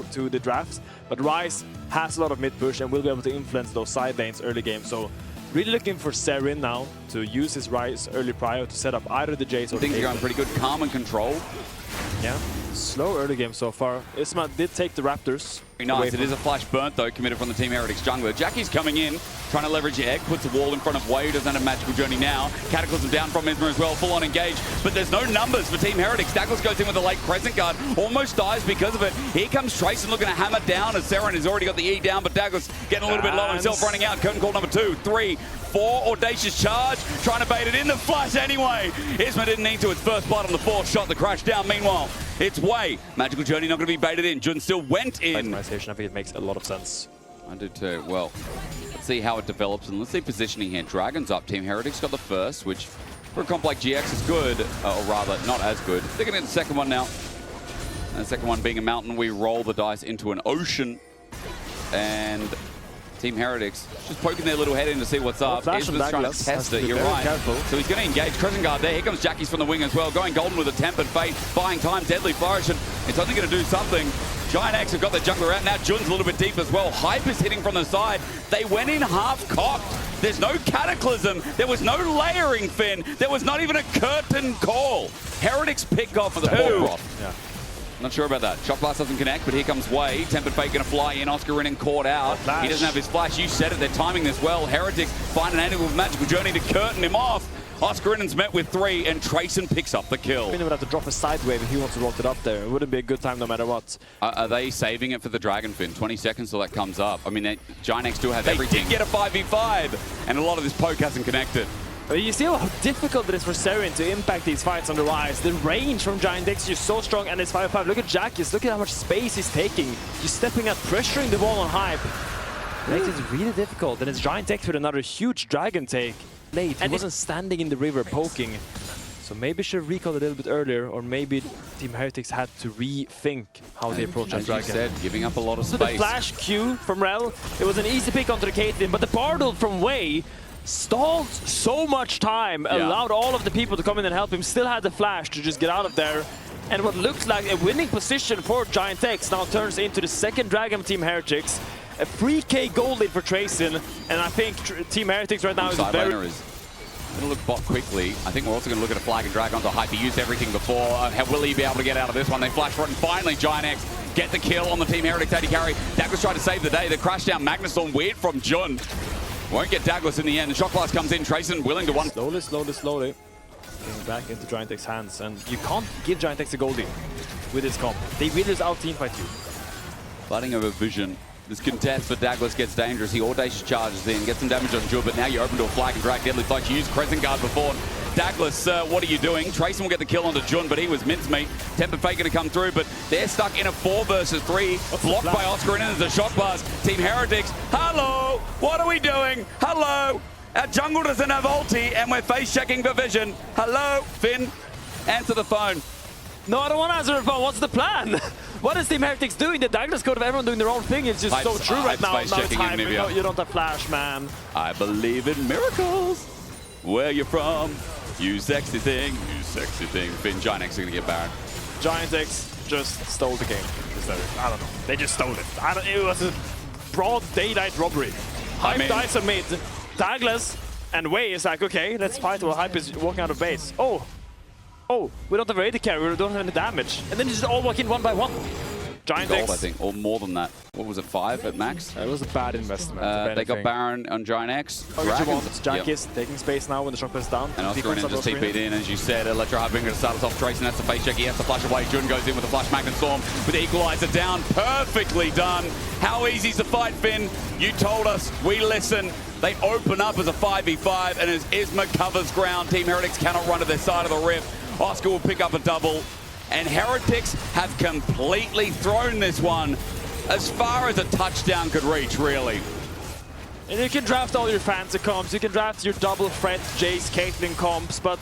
to the drafts, but Ryze has a lot of mid push and will be able to influence those side lanes early game. So really looking for Serin now to use his Ryze early prio to set up either the Jayce or the Things are going pretty good. Calm and control. Yeah, slow early game so far. Isma did take the Raptors. Very nice. It is a flash burnt though, committed from the Team Heretics jungler. Jackie's coming in, trying to leverage the egg, puts a wall in front of Way, doesn't have Magical Journey now. Cataclysm down from Isma as well, full on engage, but there's no numbers for Team Heretics. Daglas goes in with a late Crescent Guard, almost dies because of it. Here comes Tracyn looking to hammer down as Serin has already got the E down, but Daglas getting a little bit low himself, running out. Curtain call number 2, 3, 4, audacious charge, trying to bait it in the flash anyway. Isma didn't need to, its first blood on the 4th shot, the crash down. Meanwhile, it's Way. Magical Journey not going to be baited in. Jhin still went in. I think it makes a lot of sense. I do too. Well, let's see how it develops and let's see positioning here. Dragon's up. Team Heretics got the first, which for a comp like GX is good, or rather not as good. They're going to get the second one now. And the second one being a mountain, we roll the dice into an ocean. And Team Heretics just poking their little head in to see what's up. Isma's trying to test it, you're right. Careful. So he's going to engage Crescent Guard there. Here comes Jackie's from the wing as well. Going golden with a Tempered Fate, buying time, Deadly Flourish, and it's only going to do something. GIANTX have got the jungler out. Now Jun's a little bit deep as well. Hype is hitting from the side. They went in half-cocked. There's no Cataclysm. There was no layering, Finn. There was not even a curtain call. Heretics pick off for the ball. Yeah. Not sure about that. Shock Blast doesn't connect, but here comes Way. Tempered Fate going to fly in. Oscarinin caught out. He doesn't have his flash. You said it. They're timing this well. Heretics find an angle with Magical Journey to curtain him off. Oscarinin's met with 3, and Tracyn picks up the kill. Finn would have to drop a side wave if he wants to rock it up there. It wouldn't be a good time no matter what. Are they saving it for the Dragon, Finn? 20 seconds till that comes up. I mean, GIANTX do have everything. They did get a 5v5, and a lot of this poke hasn't connected. You see how difficult it is for Serin to impact these fights on the Ryze. The range from GIANTX is so strong, and it's 5v5. Look at Jackies. Look at how much space he's taking. He's stepping out, pressuring the wall on Hype. Makes it really difficult. And it's GIANTX with another huge dragon take. Late. He wasn't standing in the river poking. So maybe should have recalled a little bit earlier, or maybe Team Heretics had to rethink how they approach that dragon. As you said, giving up a lot of space. So the flash Q from Rell, it was an easy pick onto the Caitlyn, but the Bardle from Way stalled so much time, allowed all of the people to come in and help him, still had the flash to just get out of there. And what looks like a winning position for GIANTX now turns into the second dragon Team Heretics. A 3k gold lead for Tracyn, and I think Team Heretics right now is very... Leona is going to look bot quickly. I think we're also going to look at a flag and drag onto Hype. He used everything before. Will he be able to get out of this one? They flash for it, and finally GIANTX get the kill on the Team Heretics AD carry. Daglas tried to save the day. The crash down Magnustorm, weird from Jhin. Won't get Daglas in the end. The Shock Blast comes in. Tracyn willing to one. Slowly. Getting back into GIANTX's hands, and you can't give GIANTX a gold lead with this comp. They will just out teamfight you. Flooding of a vision. This contest for Daglas gets dangerous. He audacious charges in, gets some damage on Jhin, but now you're open to a flag and drag. Deadly Flash. You used Crescent Guard before. Daglas, what are you doing? Tracyn will get the kill onto Jhin, but he was mincemeat. Tempered Fate going to come through, but they're stuck in a 4 versus 3. Blocked by Oscarinin as a Shock Blast. Team Heretics, hello! What are we doing? Hello! Our jungle doesn't have ulti, and we're face checking for vision. Hello, Finn? Answer the phone. No, I don't want to answer the phone. What's the plan? What is Team Heretics doing? The Daglas code of everyone doing their own thing is just so true right now. Now it's time. You don't have flash, man. I believe in miracles. Where you from? You sexy thing. You sexy thing. Finn, GIANTX are going to get Baron. GIANTX just stole the game. I don't know. They just stole it. It was a broad daylight robbery. Hype dies on mid. Daglas and Way is like, okay, let's fight while Hype is walking out of base. Oh, we don't have a AD carry, we don't have any damage. And then you just all walk in one by one. GIANTX. Gold, I think, or more than that. What was it, 5 at max? It was a bad investment. They got Baron on GIANTX. Jackies taking space now when the shock is down. And Oscarinin just TP'd in, as you said. Electro Hardbinger to start us off. Tracyn has the face check. He has to flash away. Jhin goes in with a flash Magnustorm with the equalizer down. Perfectly done. How easy's the fight, Finn? You told us. We listen. They open up as a 5v5, and as Isma covers ground, Team Heretics cannot run to their side of the rift. Oscar will pick up a double. And Heretics have completely thrown this one as far as a touchdown could reach, really. And you can draft all your fancy comps, you can draft your double threat Jayce, Caitlyn comps, but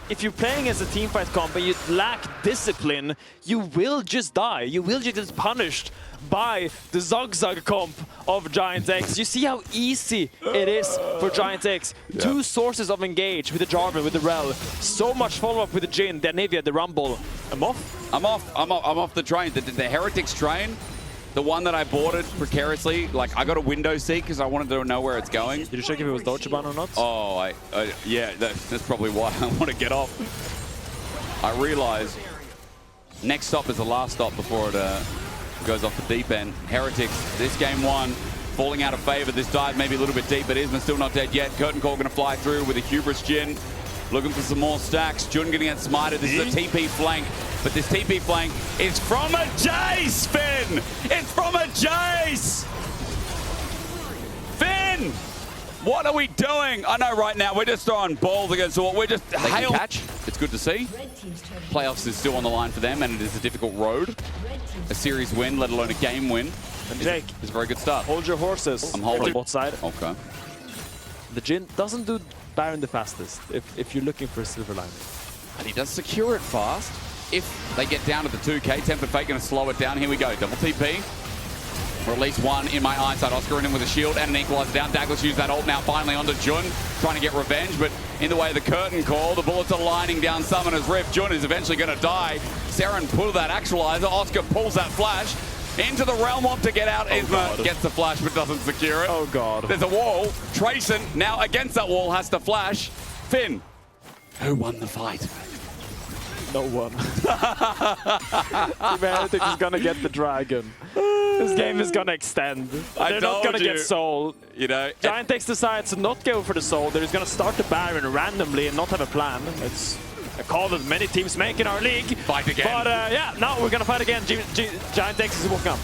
if you're playing as a teamfight comp and you lack discipline, you will just die. You will just get punished by the Zug comp of GIANTX. You see how easy it is for GIANTX. Yeah. 2 sources of engage with the Jarvan, with the Rell. So much follow-up with the Jhin, the Anivia, the Rumble. I'm off. I'm off the train. The Heretics train The one that I boarded precariously, like I got a window seat because I wanted to know where it's going. Did you check if it was Deutsche Bahn or not? Oh, yeah, that's probably why I want to get off. I realized next stop is the last stop before it goes off the deep end. Heretics, this game one, falling out of favor. This dive maybe a little bit deep, but Isma still not dead yet. Curtain Call gonna fly through with a Hubris Jhin. Looking for some more stacks. Jhin gonna get smited. This is a TP flank, but this TP flank is from a Jayce, Finn! It's from a Jayce! Finn! What are we doing? I know right now we're just throwing balls against the wall. We're just hail catch. It's good to see. Playoffs is still on the line for them, and it is a difficult road. A series win, let alone a game win. And Jake, it's a very good start. Hold your horses. I'm holding. Both side. Okay. The Jhin doesn't do Baron the fastest if you're looking for a silver lining. But he does secure it fast. If they get down to the 2K, Tempered Fate going to slow it down. Here we go. Double TP. Release one in my eyesight. Oscar in with a shield and an equalizer down. Daglas used that ult now finally onto Jhin, trying to get revenge, but in the way of the curtain call, the bullets are lining down Summoner's Rift. Jhin is eventually going to die. Serin pulled that actualizer. Oscar pulls that flash into the Rell mob to get out. Isma gets the flash but doesn't secure it. Oh god. There's a wall. Tracyn now against that wall has to flash. Finn, who won the fight? No one. Team Heretics is gonna get the dragon. This game is gonna extend. They're not gonna get soul. You know, GIANTX decides to not go for the soul. They're just gonna start the Baron randomly and not have a plan. It's a call that many teams make in our league. Fight again. But yeah, now we're gonna fight again. GIANTX is walking up.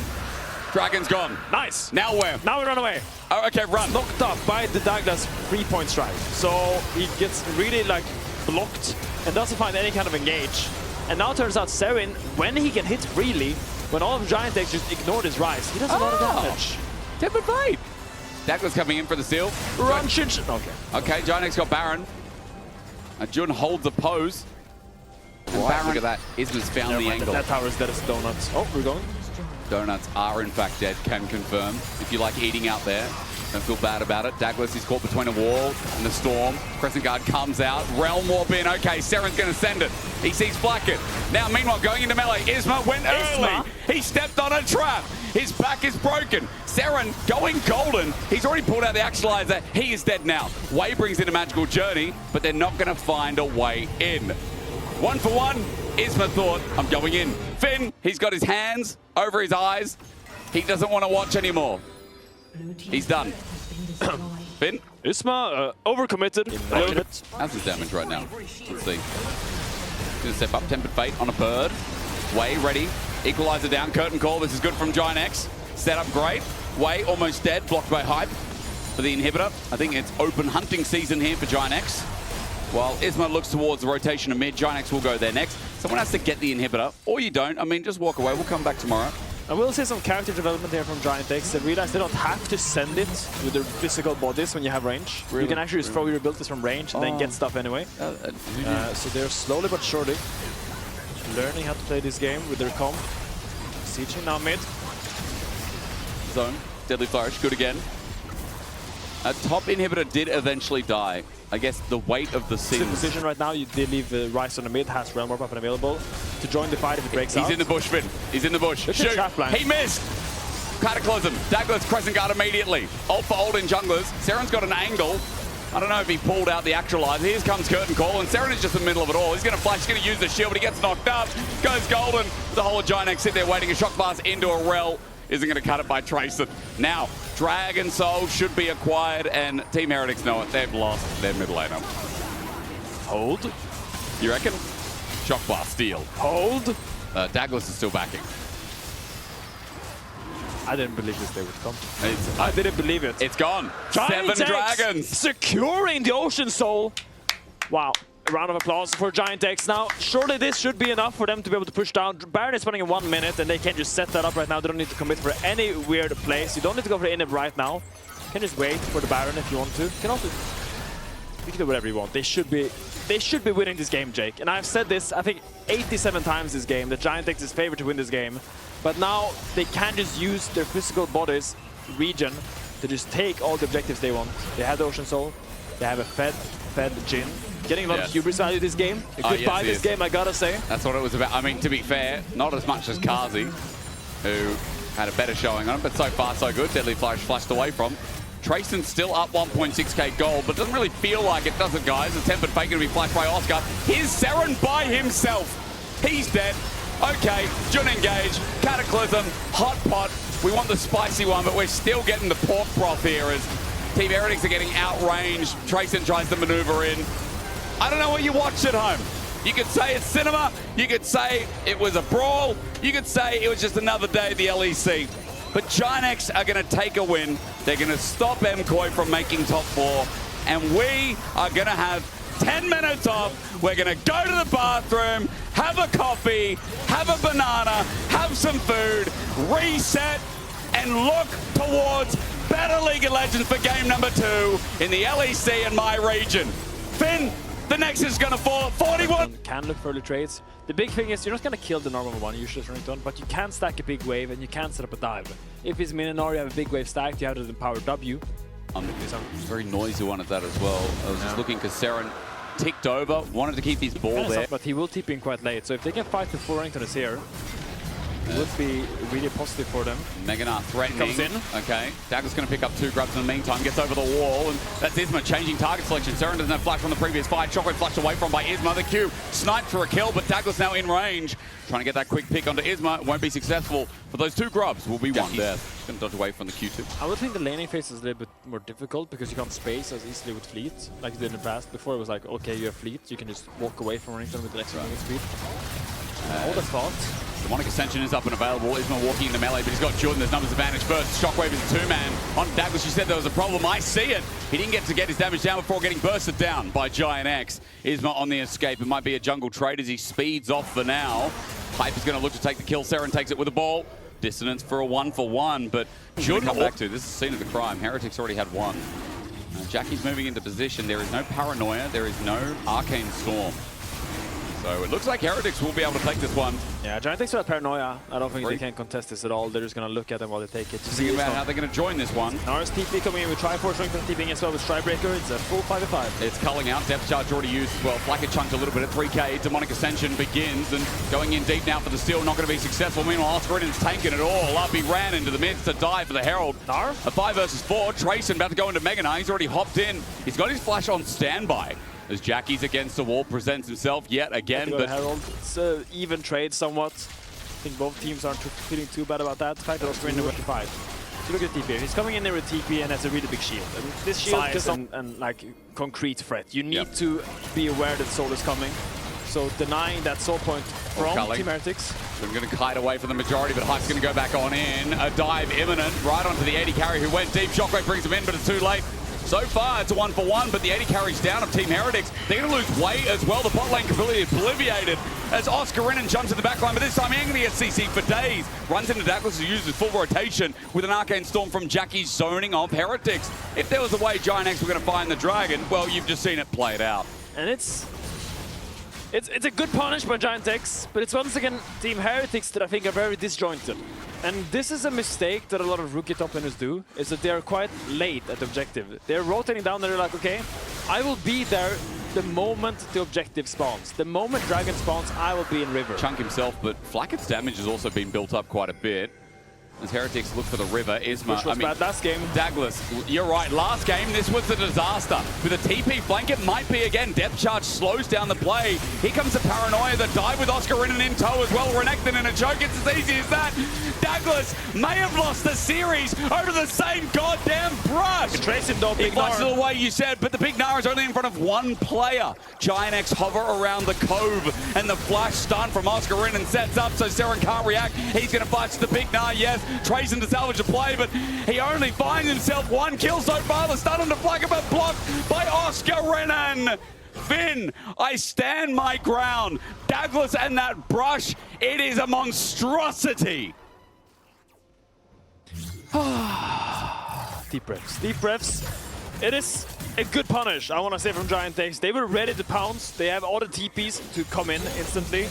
Dragon's gone. Nice. Now where? Now we run away. Oh, okay, run. Knocked up by the Daglas 3-point strike. So he gets really like blocked and doesn't find any kind of engage. And now turns out Serin, when he can hit freely, when all of GIANTX just ignored his Ryze, he does a lot of damage. Tempered Fate. Daglas coming in for the steal. Run, shit. Okay. Okay, GIANTX got Baron. Jhin holds the pose. Baron, look at that. Isma's found the angle. That tower is dead as donuts. Oh, we're going. Donuts are in fact dead, can confirm. If you like eating out there, don't feel bad about it. Daglas is caught between a wall and the storm. Crescent Guard comes out. Rell warp in. Okay, Serin's going to send it. He sees Blackett. Now, meanwhile, going into melee. Isma went early. He stepped on a trap. His back is broken. Serin going golden. He's already pulled out the actualizer. He is dead now. Way brings in a magical journey, but they're not going to find a way in. 1 for 1. Isma thought, I'm going in. Finn, he's got his hands over his eyes. He doesn't want to watch anymore. He's done. Finn? Isma, overcommitted. How's his damage right now? Let's see. Gonna step up, Tempered Fate on a bird. Way ready. Equalizer down, curtain call. This is good from GIANTX. Set up great. Way almost dead, blocked by Hype for the inhibitor. I think it's open hunting season here for GIANTX. While Isma looks towards the rotation of mid, GIANTX will go there next. Someone has to get the inhibitor, or you don't. I mean, just walk away. We'll come back tomorrow. I will see some character development here from GIANTX. They realize they don't have to send it with their physical bodies when you have range. Really? You can actually just throw your abilities from range and then get stuff anyway. So they're slowly but surely learning how to play this game with their comp. Sieging now mid. Zone. Deadly Flourish. Good again. A top inhibitor did eventually die. I guess the weight of the Sims. In position right now, they leave Ryze on the mid, has Realm Warp up and available to join the fight if it breaks out. He's in the bush, Finn. He's in the bush. Shoot. He missed. Cataclysm. Daglas Crescent Guard immediately. Ult for ult in junglers. Serin's got an angle. I don't know if he pulled out the actualizer. Here comes Curtain Call, and Serin is just in the middle of it all. He's going to flash, he's going to use the shield, but he gets knocked up. Goes golden. The whole of GIANTX sit there waiting. A shock blast into a Rell. Isn't going to cut it by Tracyn. Now, Dragon Soul should be acquired, and Team Heretics know it. They've lost their mid laner. Hold. You reckon? Shock blast steal. Hold. Daglas is still backing. I didn't believe this day would come. I didn't believe it. It's gone. GIANTX 7 dragons. Securing the Ocean Soul. Wow. A round of applause for GIANTX. Now, surely this should be enough for them to be able to push down. Baron is running in 1 minute, and they can just set that up right now. They don't need to commit for any weird place. You don't need to go for the inhib right now. You can just wait for the Baron if you want to. You can also... You can do whatever you want. They should be winning this game, Jake. And I've said this, I think, 87 times this game, that GIANTX is favored to win this game. But now they can just use their physical bodies, region, to just take all the objectives they want. They have the Ocean Soul. They have a fed Jhin. Getting a lot of hubris value this game. A good buy this game, I gotta say. That's what it was about. I mean, to be fair, not as much as Kazi, who had a better showing on it, but so far so good. Deadly Flash flashed away from. Tracyn still up 1.6k gold, but doesn't really feel like it, does it, guys? A tempered fake going to be flashed by Oscar. Here's Serin by himself. He's dead. Okay, Jhin engage, Cataclysm, Hot Pot. We want the spicy one, but we're still getting the pork broth here as Team Heretics are getting outranged. Tracyn tries to maneuver in. I don't know what you watched at home. You could say it's cinema, you could say it was a brawl, you could say it was just another day at the LEC. But GIANTX are going to take a win. They're going to stop MCoy from making top 4. And we are going to have 10 minutes off. We're going to go to the bathroom, have a coffee, have a banana, have some food, reset, and look towards better League of Legends for game number 2 in the LEC in my region. Finn, the next is going to fall at 41. Can look for early trades. The big thing is you're not going to kill the normal one, usually Renekton, but you can stack a big wave and you can set up a dive. If it's Minotaur, you have a big wave stacked, you have the power W. Very noisy one at that as well. I was just looking because Serin ticked over, wanted to keep his ball there. But he will TP in quite late, so if they can fight before Renekton is here, it would be really positive for them. Gnar threatening. Comes in. Okay. Daglas going to pick up 2 grabs in the meantime. Gets over the wall. And that's Isma changing target selection. Serin doesn't have flash from the previous fight. Shockwave flashed away from by Isma. The Q sniped for a kill, but Daglas now in range. Trying to get that quick pick onto Isma. It won't be successful. But those 2 grubs will be one death. Going to dodge away from the Q2. I would think the laning phase is a little bit more difficult because you can't space as easily with fleet like you did in the past. Before it was like, okay, you have fleet. You can just walk away from Renekton with the extra movement speed. All the thought. Demonic Ascension is up and available. Isma walking into melee, but he's got Jhin. There's numbers advantage first. Shockwave is a 2-man. On Daglas, you said there was a problem. I see it. He didn't get his damage down before getting bursted down by GIANTX. Isma on the escape. It might be a jungle trade as he speeds off for now. Hype is going to look to take the kill. Serin takes it with the ball. Dissonance for a 1-for-1, but Jhin come back to. This is the scene of the crime. Heretics already had one. Jackie's moving into position. There is no Paranoia. There is no Arcane Storm. So it looks like Heretics will be able to take this one. Yeah, GIANTX without Paranoia. I don't think they can contest this at all. They're just going to look at them while they take it. Think about how they're going to join this one. Gnar's TP coming in with Triforce, Renekton TPing as well with Strikebreaker. It's a full 5v5. It's culling out. Depth charge already used as well. Flacker chunked a little bit at 3k. Demonic Ascension begins and going in deep now for the steal. Not going to be successful. Meanwhile, Oscarin's tanking it all up. He ran into the midst to die for the Herald. Gnar? A 5 versus 4. Tracyn about to go into Gnar. He's already hopped in. He's got his flash on standby. As Jackie's against the wall, presents himself yet again. But Herald, it's an even trade somewhat. I think both teams aren't feeling too bad about that. The fact that Oscar in the fight. So look at TP here. He's coming in there with TP and has a really big shield. And this shield is and like concrete threat. You need to be aware that Soul is coming. So denying that Soul point from Team Heretics. They're going to kite away from the majority, but Hype's going to go back on in. A dive imminent right onto the 80 carry who went deep. Shockwave brings him in, but it's too late. So far, it's a 1-for-1, but the 80 carries down of Team Heretics. They're going to lose weight as well. The bot lane completely obliviated as Oscarin jumps in the back line, but this time he ain't going to get CC'd for days. Runs into Daglas, who uses full rotation with an Arcane Storm from Jackie's zoning of Heretics. If there was a way GIANTX were going to find the Dragon, well, you've just seen it played out. And it's a good punish by GIANTX, but it's once again Team Heretics that I think are very disjointed. And this is a mistake that a lot of rookie top laners do, is that they're quite late at the objective. They're rotating down and they're like, okay, I will be there the moment the objective spawns. The moment Dragon spawns, I will be in river. Chunk himself, but Flackett's damage has also been built up quite a bit. As Heretics look for the river, Isma, Which was bad last game. Daglas, you're right. Last game, this was a disaster. With a TP flank, it might be again. Depth charge slows down the play. Here comes the Paranoia, the dive with Oscarin in tow as well. Renekton in a choke. It's as easy as that. Daglas may have lost the series over the same goddamn brush. Tracyn though, He flashes it away, you said, but the big Gnar is only in front of one player. GIANTX hover around the cove, and the flash stun from Oscarin sets up, so Serin can't react. He's going to fight the big Gnar, yes. Tracyn to salvage a play, but he only finds himself 1 kill so far. The stun on the flag, but blocked by Oscarin. Finn, I stand my ground. Daglas and that brush, it is a monstrosity. Deep breaths. Deep breaths. It is a good punish, I want to say, from GIANTX. They were ready to pounce. They have all the TPs to come in instantly.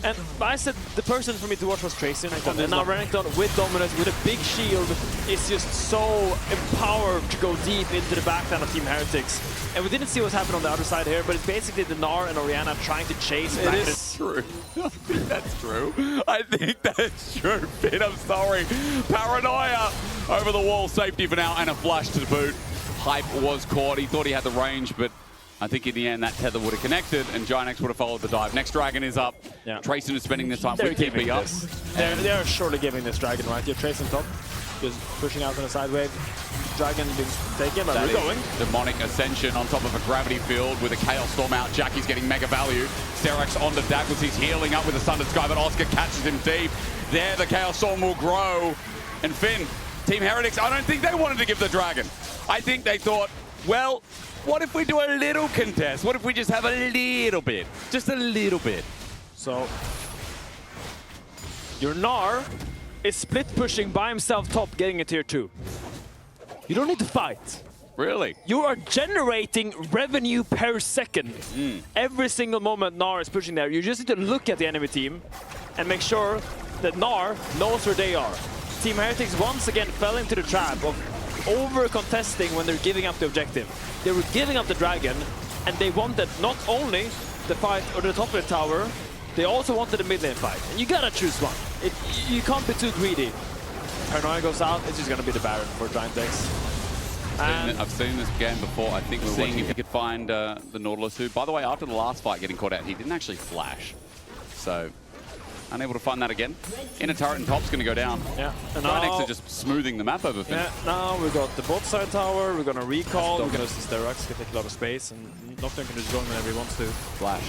And I said the person for me to watch was Tracyn. And now Renekton with dominance, with a big shield, is just so empowered to go deep into the backline of Team Heretics. And we didn't see what's happened on the other side here, but it's basically the Gnar and Orianna trying to chase. It is true. I think that's true. I think that's true, Finn. I'm sorry. Paranoia over the wall, safety for now, and a flash to the boot. Hype was caught. He thought he had the range, but I think in the end that tether would have connected and GIANTX would have followed the dive. Next dragon is up. Yeah. Tracyn is spending this time with TP up. They're surely giving this dragon right here. Tracyn top, just pushing out on the side wave. Dragon being taken, but we're going. Demonic Ascension on top of a gravity field with a Chaos Storm out. Jackie's getting mega value. Sterak's onto Daglas. He's healing up with a Sundered Sky, but Oscar catches him deep. There, the Chaos Storm will grow. And Finn, Team Heretics, I don't think they wanted to give the dragon. I think they thought, well, what if we do a little contest? What if we just have a little bit? Just a little bit. So, your Gnar is split pushing by himself top, getting a tier 2. You don't need to fight. Really? You are generating revenue per second. Every single moment Gnar is pushing there. You just need to look at the enemy team and make sure that Gnar knows where they are. Team Heretics once again fell into the trap of over-contesting when they're giving up the objective. They were giving up the dragon, and they wanted not only the fight or the top of the tower, they also wanted the mid lane fight. And you gotta choose one. You can't be too greedy. Paranoia goes out, it's just gonna be the Baron for GIANTX. I've seen this game before. I think we're seeing if he could find the Nautilus, who, by the way, after the last fight getting caught out, he didn't actually flash. So, unable to find that again. Inner turret and top's going to go down. Yeah. And GIANTX are just smoothing the map over Finn. Yeah, now we've got the bot side tower, we're going to recall, we're going to see Sterak's can take a lot of space, and Nocturne can just go in whenever he wants to. Flash.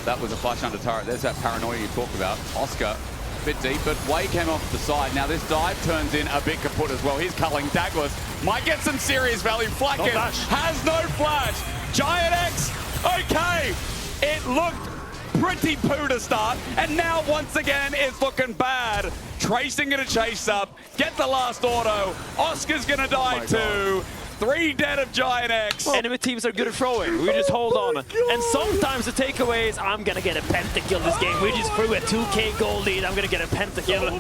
That was a flash under turret. There's that paranoia you talked about. Oscar, a bit deep, but Way came off the side. Now this dive turns in a bit kaput as well. He's culling Daglas. Might get some serious value. Flacken has no flash. GIANTX, okay. It looked pretty poo to start, and now once again it's looking bad. Tracyn gonna chase up, get the last auto. Oscar's gonna die too. 3 dead of GIANTX. Enemy teams are good at throwing. We just hold on. And sometimes the takeaway is, I'm going to get a pentakill this game. We just threw a 2k gold lead. I'm going to get a pentakill.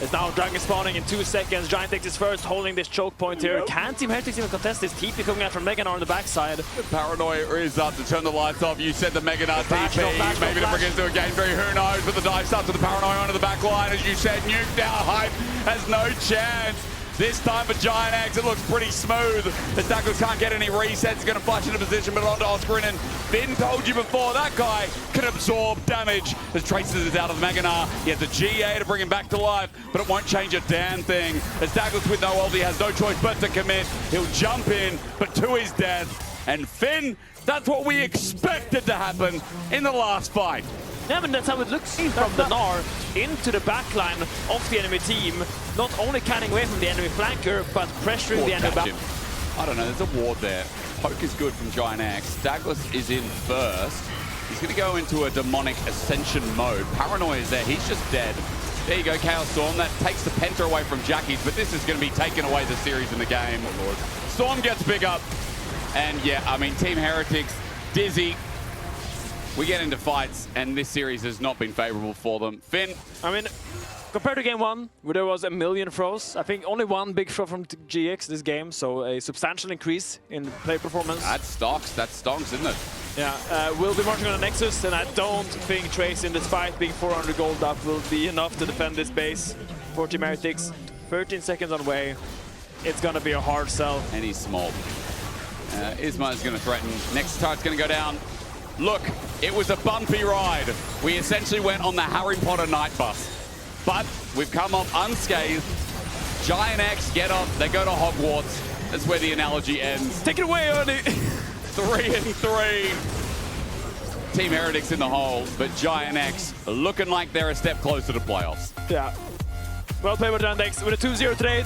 It's now dragon spawning in 2 seconds. GIANTX is first, holding this choke point here. Can Team Heretics even contest this? TP coming out from Gnar on the backside. Paranoia is up to turn the lights off. You said the Gnar TP. Maybe to bring it to a game 3. Who knows? But the dive starts with the Paranoia onto the back line. As you said, nuked out. Hype has no chance. This time for GIANTX, it looks pretty smooth. As Daglas can't get any resets, he's going to flash into position, but onto Oscar. And Finn told you before, that guy can absorb damage. As Tracyn is out of the Gnar, he has the GA to bring him back to life, but it won't change a damn thing. As Daglas with no ulti has no choice but to commit. He'll jump in, but to his death. And Finn, that's what we expected to happen in the last fight. Yeah, but that's how it looks from the Gnar into the backline of the enemy team. Not only cutting away from the enemy flanker, but pressuring the enemy back. I don't know, there's a ward there. Poke is good from GIANTX. Daglas is in first. He's going to go into a demonic ascension mode. Paranoia is there, he's just dead. There you go, Chaos Storm. That takes the Penta away from Jackie's, but this is going to be taking away the series in the game. Oh, Lord. Storm gets big up. And yeah, I mean, Team Heretics, dizzy. We get into fights, and this series has not been favorable for them. Finn? I mean, compared to game 1, where there was a million throws, I think only one big throw from GX this game, so a substantial increase in play performance. That's stonks, isn't it? Yeah, we'll be marching on the Nexus, and I don't think Tracyn, despite being 400 gold up, will be enough to defend this base for Team Heretics. 13 seconds on way. It's going to be a hard sell. And he's small. Isma is going to threaten. Next turret's going to go down. Look, it was a bumpy ride. We essentially went on the Harry Potter night bus. But we've come off unscathed. GIANTX get up, they go to Hogwarts. That's where the analogy ends. Take it away, Ernie. 3-3. Team Heretics in the hole, but GIANTX looking like they're a step closer to playoffs. Yeah. Well played by GIANTX with a 2-0 today.